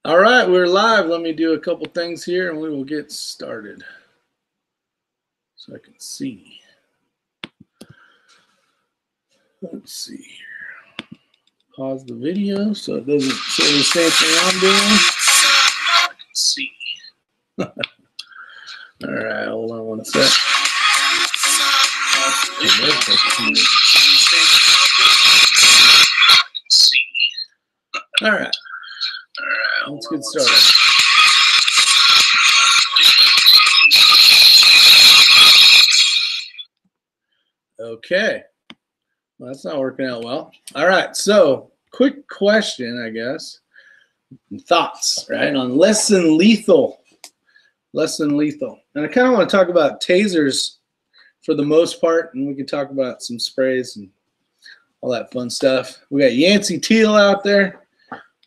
All right, we're live. Let me do a couple things here and we will get started so I can see. Let's see here. Pause the video so it doesn't say the same thing I'm doing. I can see. All right, hold on one sec. All right, let's get started. Okay, well, that's not working out well. All right, so quick question, I guess. Thoughts, right, on less than lethal. Less than lethal. And I kind of want to talk about tasers for the most part, and we can talk about some sprays and all that fun stuff. We got Yancey Teal out there.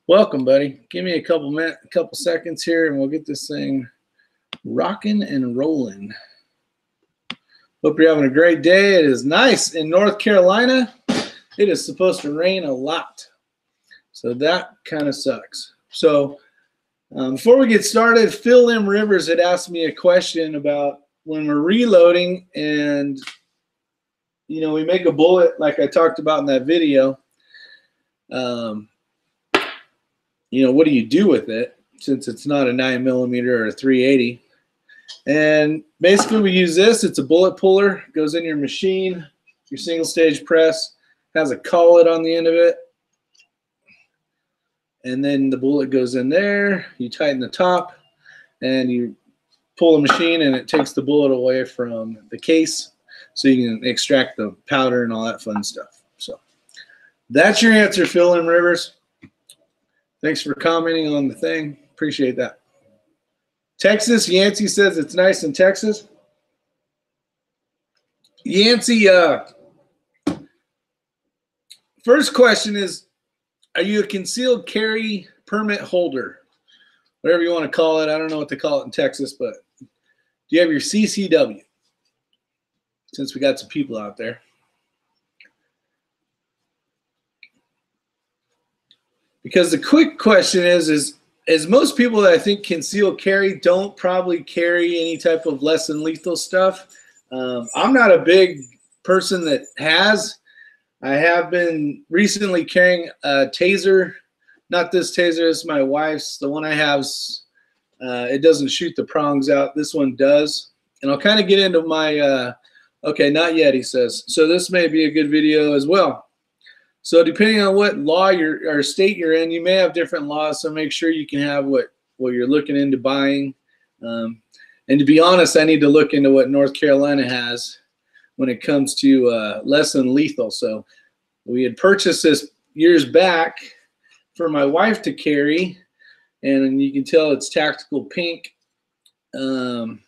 Welcome, buddy. Give me a couple seconds here, and we'll get this thing rocking and rolling. Hope you're having a great day. It is nice in North Carolina. It is supposed to rain a lot, so that kind of sucks. So before we get started, Phil M. Rivers had asked me a question about when we're reloading and, you know, we make a bullet like I talked about in that video. You know, what do you do with it since it's not a 9mm or a 380? And basically we use this. It's a bullet puller. It goes in your machine, your single stage press, has a collet on the end of it. And then the bullet goes in there. You tighten the top and you pull the machine and it takes the bullet away from the case so you can extract the powder and all that fun stuff. So that's your answer, Phil M. Rivers. Thanks for commenting on the thing. Appreciate that. Texas, Yancey says it's nice in Texas. Yancey, first question is, are you a concealed carry permit holder? Whatever you want to call it. I don't know what to call it in Texas, but do you have your CCW? Since we got some people out there. Because the quick question is most people that I think conceal carry don't probably carry any type of less than lethal stuff. I'm not a big person that has. I have been recently carrying a taser. Not this taser, it's my wife's. The one I have's, it doesn't shoot the prongs out. This one does. And I'll kind of get into my, okay, not yet, he says. So this may be a good video as well. So depending on what law or state you're in, you may have different laws. So make sure you can have what you're looking into buying. And to be honest, I need to look into what North Carolina has when it comes to less than lethal. So we had purchased this years back for my wife to carry, and you can tell it's tactical pink. And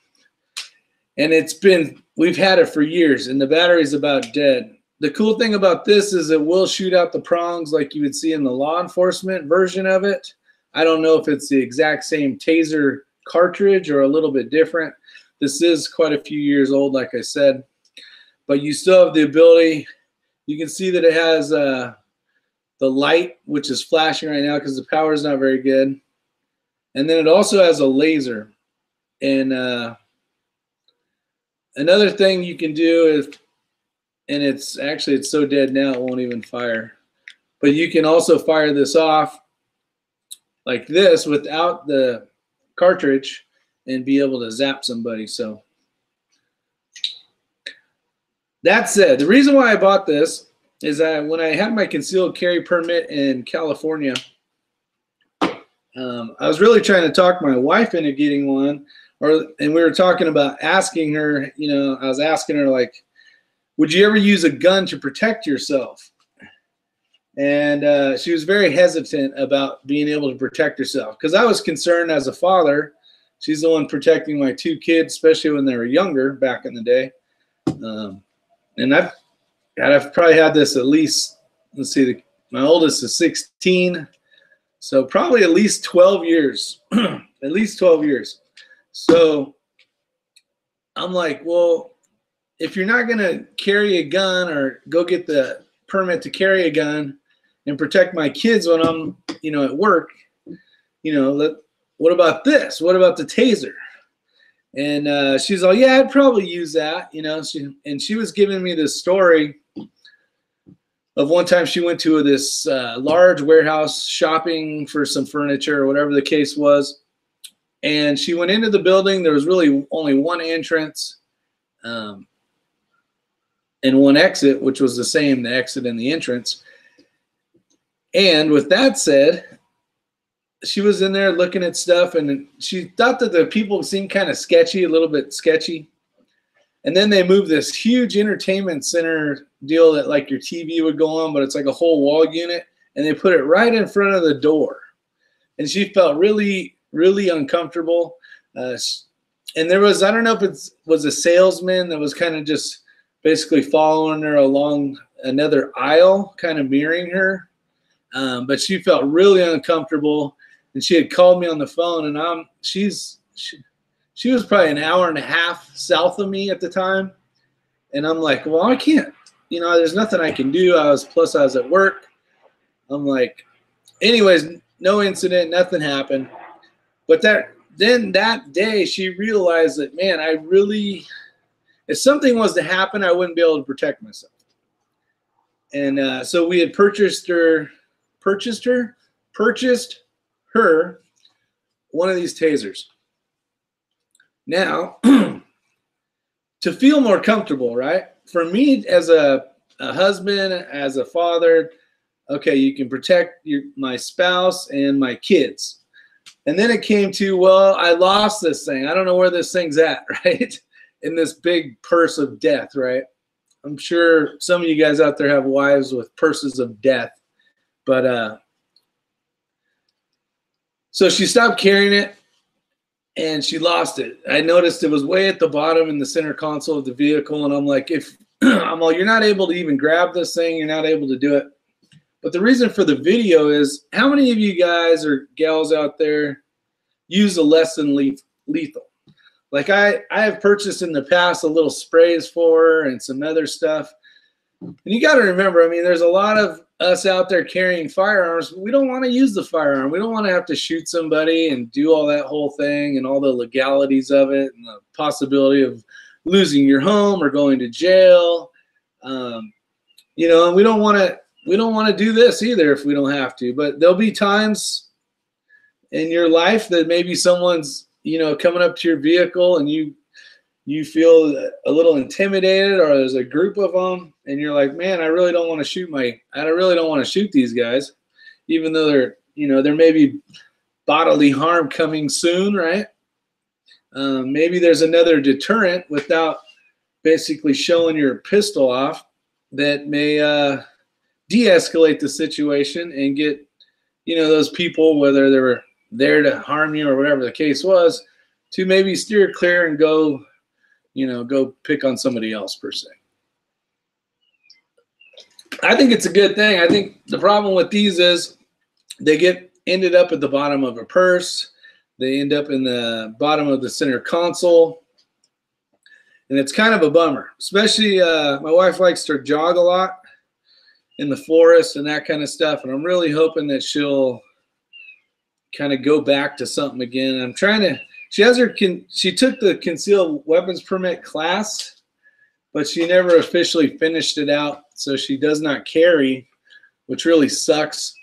we've had it for years, and the battery's about dead. The cool thing about this is it will shoot out the prongs like you would see in the law enforcement version of it. I don't know if it's the exact same taser cartridge or a little bit different. This is quite a few years old, like I said. But you still have the ability. You can see that it has the light, which is flashing right now because the power is not very good. And then it also has a laser. And another thing you can do is, and it's so dead now it won't even fire. But you can also fire this off like this without the cartridge and be able to zap somebody. So that said, the reason why I bought this is that when I had my concealed carry permit in California, I was really trying to talk my wife into getting one, and we were talking about asking her, you know, I was asking her, like, would you ever use a gun to protect yourself? And she was very hesitant about being able to protect herself because I was concerned as a father. She's the one protecting my two kids, especially when they were younger back in the day. And I've probably had this at least, let's see, my oldest is 16, so probably at least 12 years, at least 12 years. So I'm like, well, if you're not going to carry a gun or go get the permit to carry a gun and protect my kids when I'm, you know, at work, you know, what about this? What about the taser? And she's all, yeah, I'd probably use that, you know. She was giving me this story of one time she went to this large warehouse shopping for some furniture or whatever the case was. And she went into the building. There was really only one entrance and one exit, which was the same, the exit and the entrance. And with that said, she was in there looking at stuff, and she thought that the people seemed kind of sketchy, a little bit sketchy. And then they moved this huge entertainment center deal that like your TV would go on, but it's like a whole wall unit, and they put it right in front of the door. And she felt really, really uncomfortable. And there was, I don't know if it was a salesman that was kind of just basically following her along another aisle, kind of mirroring her. But she felt really uncomfortable, and she had called me on the phone, and she was probably an hour and a half south of me at the time. And I'm like, well, I can't, you know, there's nothing I can do. Plus I was at work. I'm like, anyways, no incident, nothing happened. But then that day she realized that, man, I really, if something was to happen, I wouldn't be able to protect myself. And so we had purchased her one of these tasers. Now, to feel more comfortable, right? For me as a husband, as a father, okay, you can protect my spouse and my kids. And then it came to, well, I lost this thing. I don't know where this thing's at, right? In this big purse of death, right? I'm sure some of you guys out there have wives with purses of death. But so she stopped carrying it, and she lost it. I noticed it was way at the bottom in the center console of the vehicle, and I'm like, you're not able to even grab this thing, you're not able to do it. But the reason for the video is, how many of you guys or gals out there use a less than lethal? Like I have purchased in the past a little sprays for her and some other stuff. And you got to remember, I mean, there's a lot of us out there carrying firearms. We don't want to use the firearm. We don't want to have to shoot somebody and do all that whole thing and all the legalities of it and the possibility of losing your home or going to jail. You know, and we don't want to do this either if we don't have to. But there'll be times in your life that maybe someone's, you know, coming up to your vehicle and you feel a little intimidated, or there's a group of them and you're like, man, I really don't want to shoot these guys, even though they're, you know, there may be bodily harm coming soon, right? Maybe there's another deterrent without basically showing your pistol off that may de-escalate the situation and get, you know, those people, whether they were there to harm you or whatever the case was, to maybe steer clear and go, you know, go pick on somebody else per se. I think it's a good thing. I think the problem with these is they ended up at the bottom of a purse. They end up in the bottom of the center console. And it's kind of a bummer, especially my wife likes to jog a lot in the forest and that kind of stuff. And I'm really hoping that she'll kind of go back to something again. I'm trying to, she took the concealed weapons permit class, but she never officially finished it out. So she does not carry, which really sucks.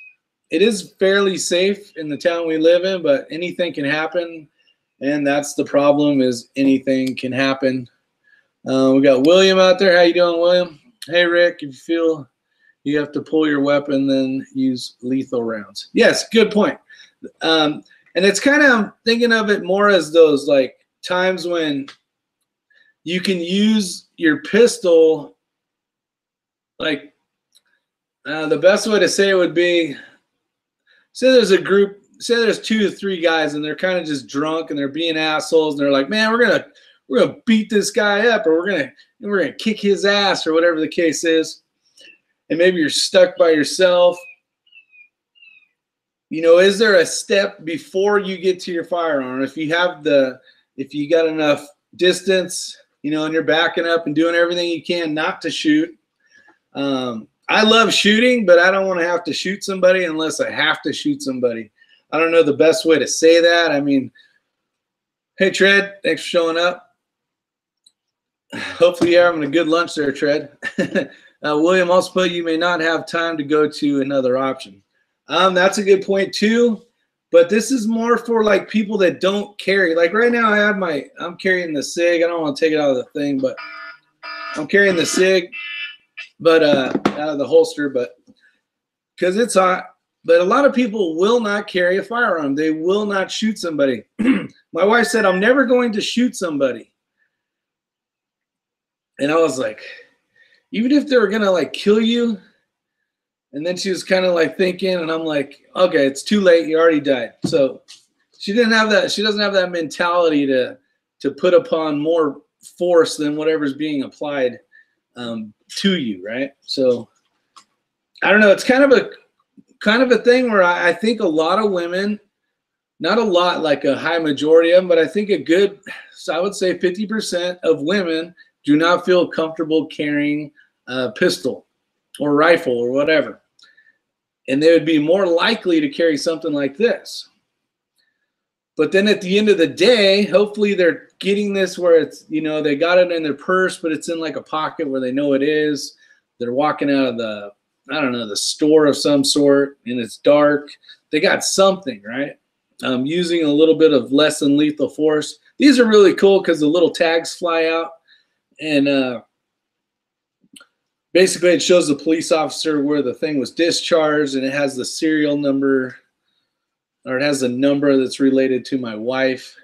It is fairly safe in the town we live in, but anything can happen. And that's the problem, is anything can happen. We got William out there. How you doing, William? Hey, Rick, if you feel you have to pull your weapon, then use lethal rounds. Yes, good point. And it's kind of, I'm thinking of it more as those like times when you can use your pistol. Like the best way to say it would be, say there's a group, say there's 2 to 3 guys and they're kind of just drunk and they're being assholes and they're like, man, we're gonna beat this guy up, or we're gonna kick his ass, or whatever the case is. And maybe you're stuck by yourself. You know, is there a step before you get to your firearm? If you got enough distance, you know, and you're backing up and doing everything you can not to shoot. I love shooting, but I don't want to have to shoot somebody unless I have to shoot somebody. I don't know the best way to say that. I mean, hey, Tread, thanks for showing up. Hopefully you're having a good lunch there, Tread. William also put, you may not have time to go to another option. That's a good point too, but this is more for like people that don't carry. Like right now I'm carrying the SIG. I don't want to take it out of the thing, but I'm carrying the SIG, but out of the holster, but because it's hot. But a lot of people will not carry a firearm. They will not shoot somebody. My wife said, I'm never going to shoot somebody. And I was like, even if they were going to like kill you. And then she was kind of like thinking, and I'm like, okay, it's too late. You already died. So she didn't have that. She doesn't have that mentality to put upon more force than whatever's being applied to you. Right. So I don't know. It's kind of a thing where I think a lot of women, not a lot, like a high majority of them, but I think so I would say 50% of women do not feel comfortable carrying a pistol or rifle or whatever. And they would be more likely to carry something like this. But then at the end of the day, hopefully they're getting this where it's, they got it in their purse, but it's in like a pocket where they know it is. They're walking out of the store of some sort, and it's dark. They got something, right? Using a little bit of less than lethal force. These are really cool because the little tags fly out, and basically it shows the police officer where the thing was discharged, and it has the serial number, or it has a number that's related to my wife.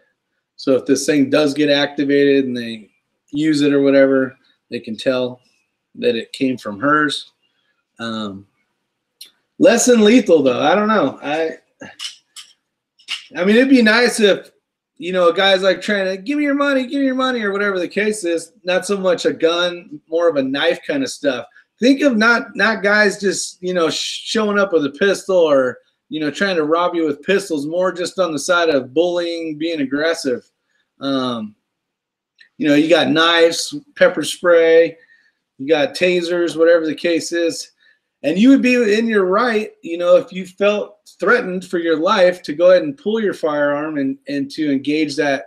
So if this thing does get activated and they use it or whatever, they can tell that it came from hers. Less than lethal though. I don't know. I mean, it'd be nice if, a guy's like trying to give me your money or whatever the case is. Not so much a gun, more of a knife kind of stuff. Think of not guys just, showing up with a pistol or, trying to rob you with pistols, more just on the side of bullying, being aggressive. You got knives, pepper spray, you got tasers, whatever the case is. And you would be in your right, if you felt threatened for your life, to go ahead and pull your firearm and to engage that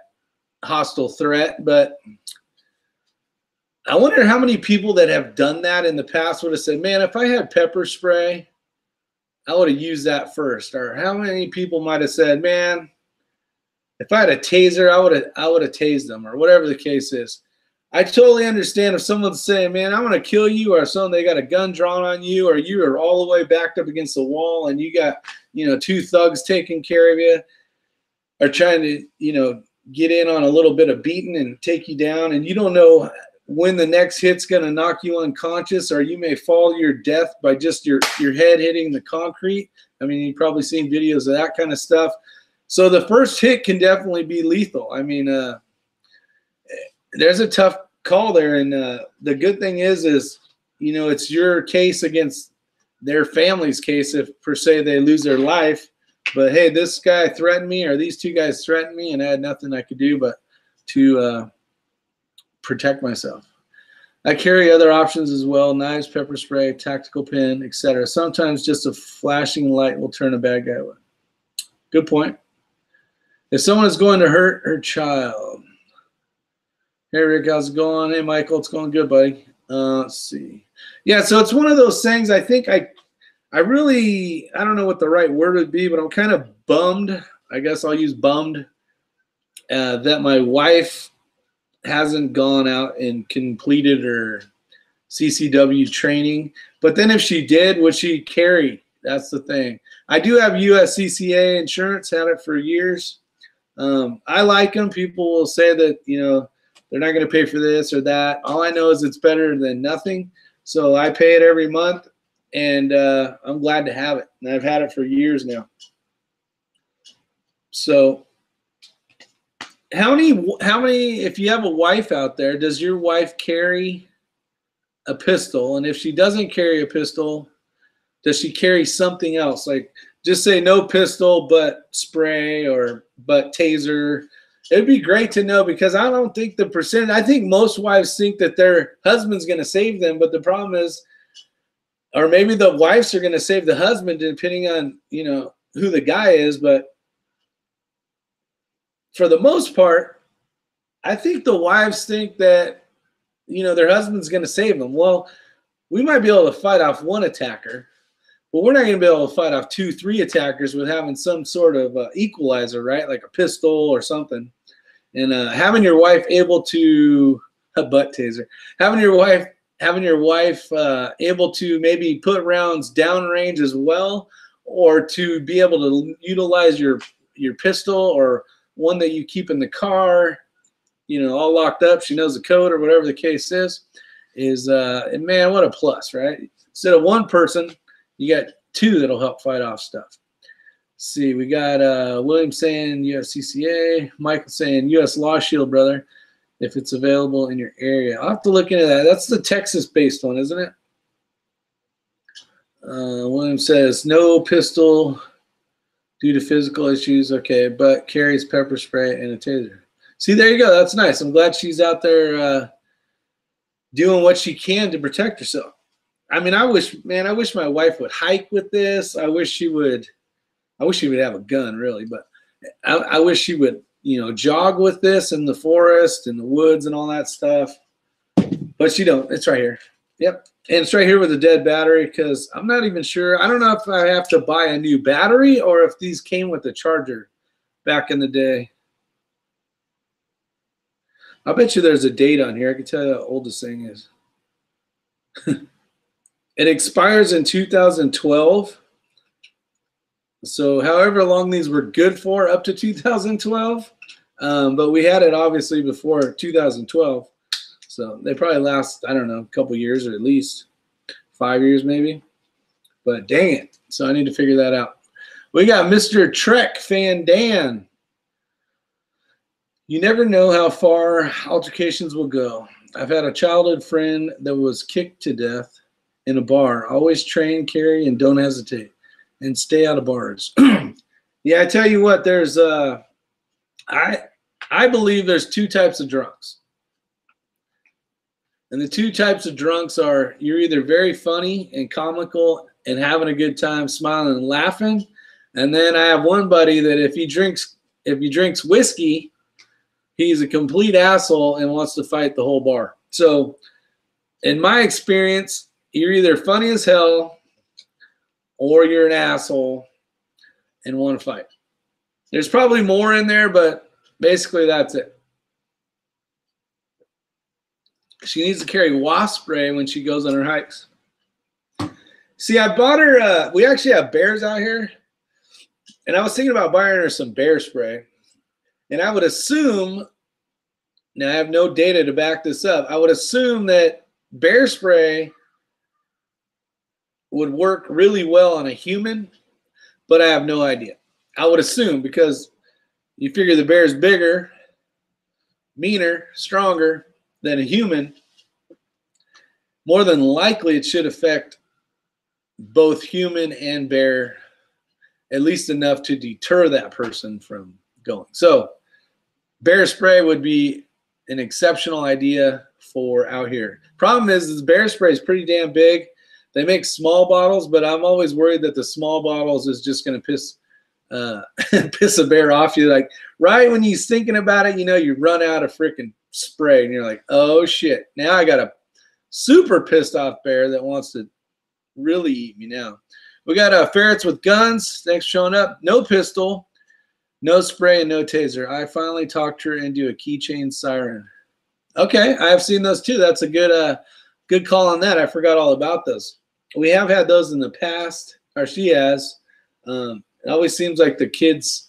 hostile threat. But I wonder how many people that have done that in the past would have said, man, if I had pepper spray, I would have used that first. Or how many people might have said, man, if I had a taser, I would have tased them, or whatever the case is. I totally understand if someone's saying, man, I'm going to kill you, or someone, they got a gun drawn on you, or you are all the way backed up against the wall and you got, two thugs taking care of you, or trying to, get in on a little bit of beating and take you down, and you don't know when the next hit's going to knock you unconscious, or you may fall to your death by just your head hitting the concrete. I mean, you've probably seen videos of that kind of stuff. So the first hit can definitely be lethal. I mean, there's a tough call there, and the good thing is it's your case against their family's case if per se they lose their life. But hey, this guy threatened me, or these two guys threatened me, and I had nothing I could do but to protect myself. I carry other options as well: knives, pepper spray, tactical pin, etc. Sometimes just a flashing light will turn a bad guy away. Good point. If someone is going to hurt her child. Hey, Rick, how's it going? Hey, Michael, it's going good, buddy. Let's see. Yeah, so it's one of those things. I think I don't know what the right word would be, but I'm kind of bummed. I guess I'll use bummed that my wife hasn't gone out and completed her CCW training. But then if she did, would she carry? That's the thing. I do have USCCA insurance, had it for years. I like them. People will say that, they're not going to pay for this or that. All I know is it's better than nothing. So I pay it every month, and I'm glad to have it. And I've had it for years now. So how many, if you have a wife out there, does your wife carry a pistol? And if she doesn't carry a pistol, does she carry something else? Like, just say no pistol, but spray, or but taser. It'd be great to know, because I don't think the percentage, I think most wives think that their husband's going to save them, but the problem is, or maybe the wives are going to save the husband, depending on, who the guy is, but for the most part, I think the wives think that, you know, their husband's going to save them. Well, we might be able to fight off one attacker, but we're not going to be able to fight off 2, 3 attackers with having some sort of equalizer, right? Like a pistol or something. And having your wife able to a butt taser, having your wife able to maybe put rounds downrange as well, or to be able to utilize your pistol or one that you keep in the car, you know, all locked up. She knows the code or whatever the case is man, what a plus, right? Instead of one person, you got 2 that'll help fight off stuff. See, we got William saying USCCA, Michael saying US Law Shield, brother, if it's available in your area. I'll have to look into that. That's the Texas-based one, isn't it? William says no pistol due to physical issues. Okay, but carries pepper spray and a taser. See, there you go. That's nice. I'm glad she's out there doing what she can to protect herself. I mean, I wish my wife would hike with this. I wish she would have a gun, really, but I wish she would, you know, jog with this in the forest and the woods and all that stuff. But she don't. It's right here. Yep. And it's right here with a dead battery, because I'm not even sure. I don't know if I have to buy a new battery or if these came with a charger back in the day. I bet you there's a date on here. I can tell you how old this thing is. It expires in 2012. So however long these were good for, up to 2012. But we had it obviously before 2012. So they probably last, I don't know, a couple years, or at least 5 years maybe. But dang it. So I need to figure that out. We got Mr. Trek Fan Dan. You never know how far altercations will go. I've had a childhood friend that was kicked to death in a bar. Always train, carry, and don't hesitate. And stay out of bars. Yeah, I tell you what, there's I believe there's 2 types of drunks. And the 2 types of drunks are, you're either very funny and comical and having a good time, smiling and laughing. And then I have one buddy that if he drinks whiskey, he's a complete asshole and wants to fight the whole bar. So in my experience, you're either funny as hell or you're an asshole and want to fight. There's probably more in there, but basically that's it. She needs to carry wasp spray when she goes on her hikes. See, I bought her, we actually have bears out here, and I was thinking about buying her some bear spray. And I would assume, now I have no data to back this up, I would assume that bear spray would work really well on a human, but I have no idea. I would assume, because you figure the bear is bigger, meaner, stronger than a human. More than likely it should affect both human and bear, at least enough to deter that person from going. So bear spray would be an exceptional idea for out here. Problem is bear spray is pretty damn big. They make small bottles, but I'm always worried that the small bottles is just going to piss a bear off you. Like right when he's thinking about it, you know, you run out of freaking spray and you're like, oh shit, now I got a super pissed off bear that wants to really eat me now. We got ferrets with guns. Thanks for showing up. No pistol, no spray, and no taser. I finally talked her into a keychain siren. Okay, I have seen those too. That's a good call on that. I forgot all about those. We have had those in the past, or she has. It always seems like the kids,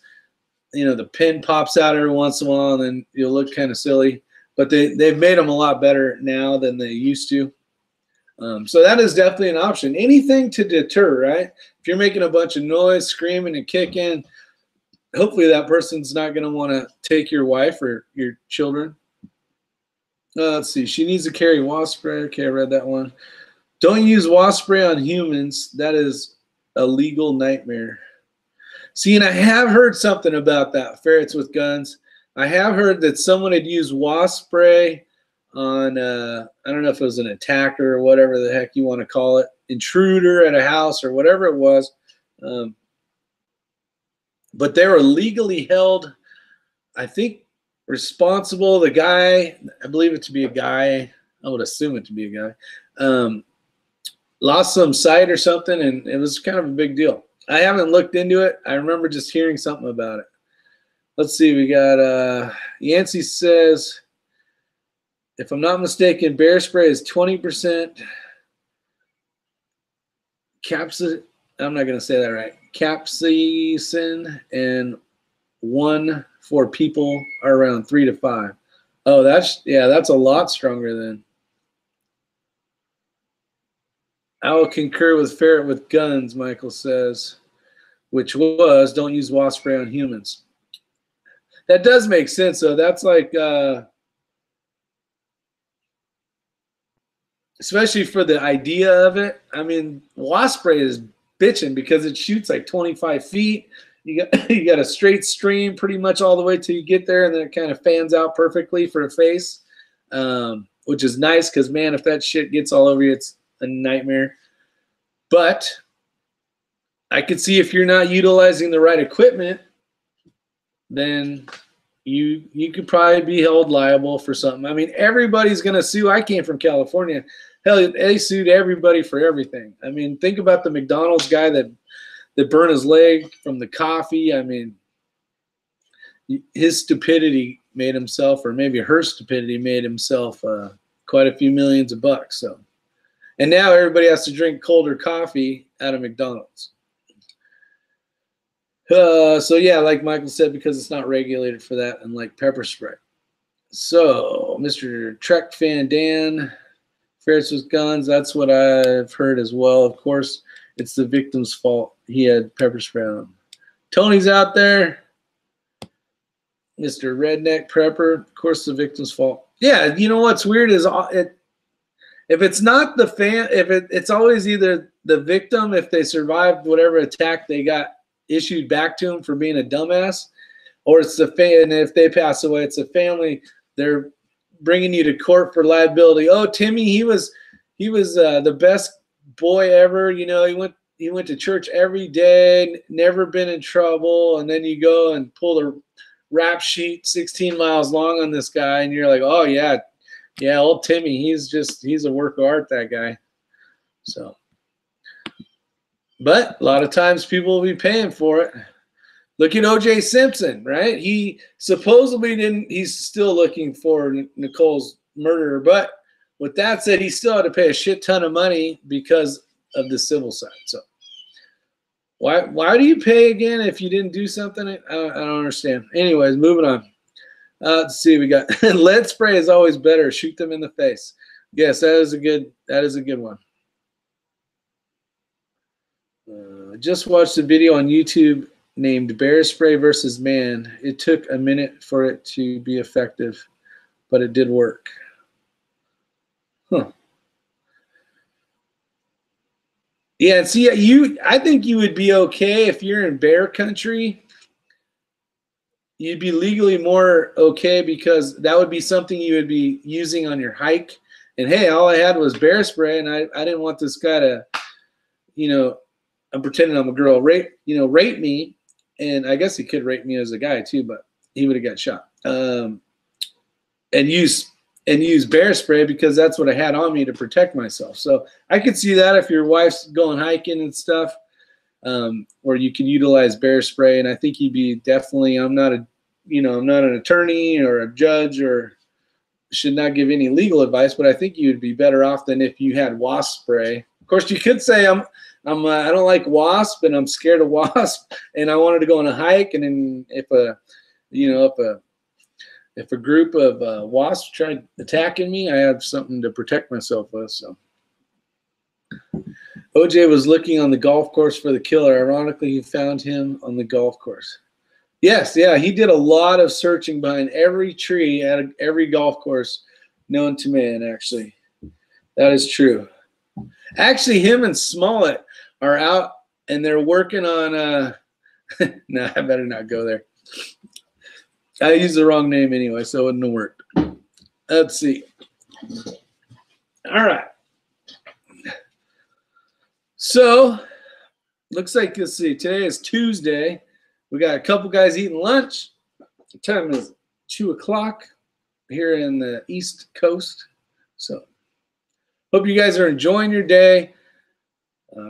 you know, the pin pops out every once in a while and then you'll look kind of silly. But they've made them a lot better now than they used to. So that is definitely an option. Anything to deter, right? If you're making a bunch of noise, screaming and kicking, hopefully that person's not going to want to take your wife or your children. Let's see. She needs to carry wasp spray. Okay, I read that one. Don't use wasp spray on humans. That is a legal nightmare. See, and I have heard something about that, ferrets with guns. I have heard that someone had used wasp spray on, I don't know if it was an attacker or whatever the heck you want to call it, intruder at a house or whatever it was. but they were legally held, I think, responsible. The guy, I believe it to be a guy, I would assume it to be a guy, lost some sight or something, and it was kind of a big deal. I haven't looked into it. I remember just hearing something about it. Let's see, we got Yancey says, if I'm not mistaken, bear spray is 20% capsaicin. I'm not going to say that right. Capsaicin, and one for people are around 3 to 5. Oh, that's a lot stronger than. I will concur with Ferret with guns, Michael says, which was don't use wasp spray on humans. That does make sense, though. That's like, especially for the idea of it. I mean, wasp spray is bitching because it shoots like 25 feet. You got a straight stream pretty much all the way till you get there, and then it kind of fans out perfectly for a face, which is nice because, man, if that shit gets all over you, it's a nightmare. But I could see if you're not utilizing the right equipment, then you could probably be held liable for something. I mean, everybody's going to sue. I came from California. Hell, they sued everybody for everything. I mean, think about the McDonald's guy that burned his leg from the coffee. I mean, his stupidity made himself, or maybe her stupidity made himself quite a few millions of bucks. So, and now everybody has to drink colder coffee out of McDonald's. So yeah, like Michael said, because it's not regulated for that, and like pepper spray. So, Mr. Trek fan Dan, ferrets with guns, that's what I've heard as well. Of course, it's the victim's fault. He had pepper spray on him. Tony's out there. Mr. Redneck Prepper, of course, the victim's fault. Yeah, you know what's weird is if it's not the fan, it's always either the victim if they survived whatever attack they got issued back to them for being a dumbass, or it's the fan. And if they pass away, it's a family. They're bringing you to court for liability. Oh, Timmy, he was the best boy ever. You know, he went to church every day, never been in trouble. And then you go and pull the rap sheet 16 miles long on this guy, and you're like, oh yeah, old Timmy, he's a work of art, that guy. So. But a lot of times people will be paying for it. Look at O.J. Simpson, right? He supposedly he's still looking for Nicole's murderer. But with that said, he still had to pay a shit ton of money because of the civil side. So why do you pay again if you didn't do something? I don't understand. Anyways, moving on. Let's see, we got lead spray is always better. Shoot them in the face. Yes, that is a good one. Just watched a video on YouTube named Bear Spray versus Man. It took a minute for it to be effective, but it did work. Huh. Yeah, see, I think you would be okay if you're in bear country. You'd be legally more okay because that would be something you would be using on your hike. And hey, all I had was bear spray, and I didn't want this guy to, you know, I'm pretending I'm a girl, rape me, and I guess he could rape me as a guy too, but he would have got shot. And use bear spray because that's what I had on me to protect myself. So I could see that if your wife's going hiking and stuff, where you can utilize bear spray. And I think you'd be definitely. I'm not an attorney or a judge or should not give any legal advice, but I think you'd be better off than if you had wasp spray. Of course, you could say I don't like wasp and I'm scared of wasp and I wanted to go on a hike, and then if a group of wasps tried attacking me, I have something to protect myself with. So OJ was looking on the golf course for the killer. Ironically, he found him on the golf course. Yes, yeah, he did a lot of searching behind every tree at every golf course known to man, actually. That is true. Actually, him and Smollett are out, and they're working on no, I better not go there. I used the wrong name anyway, so it wouldn't have worked. Let's see. All right. So, looks like, let's see, today is Tuesday. We got a couple guys eating lunch. The time is 2 o'clock here in the East Coast. So hope you guys are enjoying your day.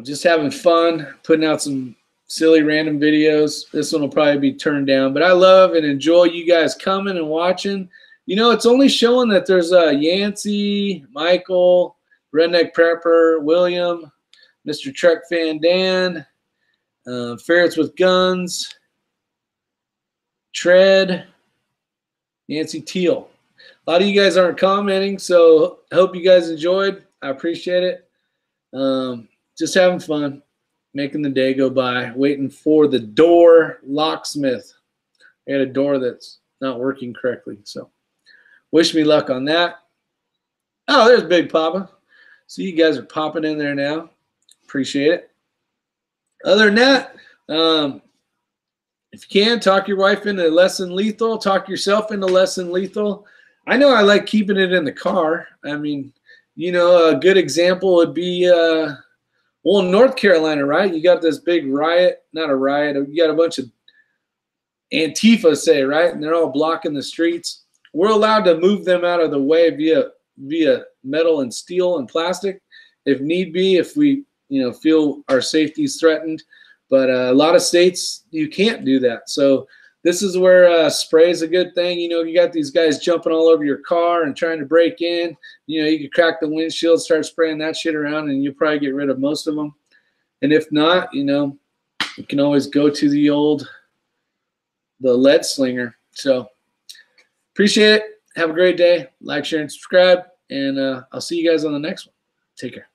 Just having fun, putting out some silly random videos. This one will probably be turned down, but I love and enjoy you guys coming and watching. You know, it's only showing that there's Yancey, Michael, Redneck Prepper, William, Mr. Truck Fan Dan, Ferrets with Guns, Tread, Nancy Teal. A lot of you guys aren't commenting, so I hope you guys enjoyed. I appreciate it. Just having fun, making the day go by, waiting for the door locksmith. I got a door that's not working correctly, so wish me luck on that. Oh, there's Big Papa. See, you guys are popping in there now. Appreciate it. Other than that, if you can, talk your wife into less than lethal. Talk yourself into less than lethal. I know I like keeping it in the car. I mean, you know, a good example would be, well, in North Carolina, right? You got this big riot, not a riot. You got a bunch of Antifa, say, right? And they're all blocking the streets. We're allowed to move them out of the way via metal and steel and plastic, if need be, if we, you know, feel our safety is threatened. But a lot of states, you can't do that. So this is where spray is a good thing. You know, you got these guys jumping all over your car and trying to break in. You know, you could crack the windshield, start spraying that shit around, and you'll probably get rid of most of them. And if not, you know, you can always go to the lead slinger. So appreciate it. Have a great day. Like, share, and subscribe. And I'll see you guys on the next one. Take care.